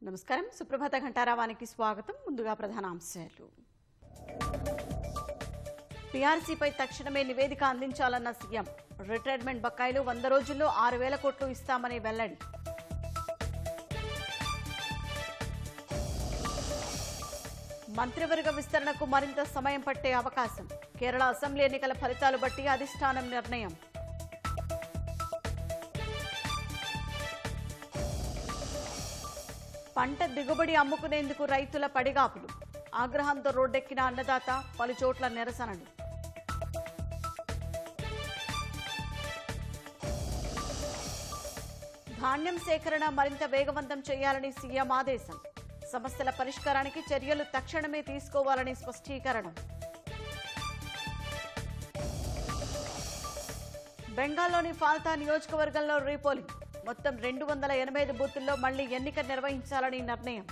నమస్కారం. సుప్రభాత ఘంటారావానికి స్వాగతం. ముందుగా ప్రధానాంశాలు. పీఆర్సీపై తక్షణమే నివేదిక అందించాలన్న సీఎం. రిటైర్మెంట్ బకాయిలు 100 రోజుల్లో 6,000 కోట్లు ఇస్తామని వెల్లడి. మంత్రివర్గ విస్తరణకు మరింత సమయం పట్టే అవకాశం. కేరళ అసెంబ్లీ ఎన్నికల ఫలితాలు బట్టి అధిష్టానం నిర్ణయం. పంట దిగుబడి అమ్ముకునేందుకు రైతుల పడిగాపులు. ఆగ్రహంతో రోడ్డెక్కిన అన్నదాత, పలుచోట్ల నిరసనలు. ధాన్యం సేకరణ మరింత వేగవంతం చేయాలని సీఎం ఆదేశం. సమస్యల పరిష్కారానికి చర్యలు తక్షణమే తీసుకోవాలని స్పష్టీకరణ. బెంగాల్లోని ఫాల్తా నియోజకవర్గంలో రీపోలింగ్. మొత్తం 285 బూతుల్లో మళ్లీ ఎన్నిక నిర్వహించాలని నిర్ణయం.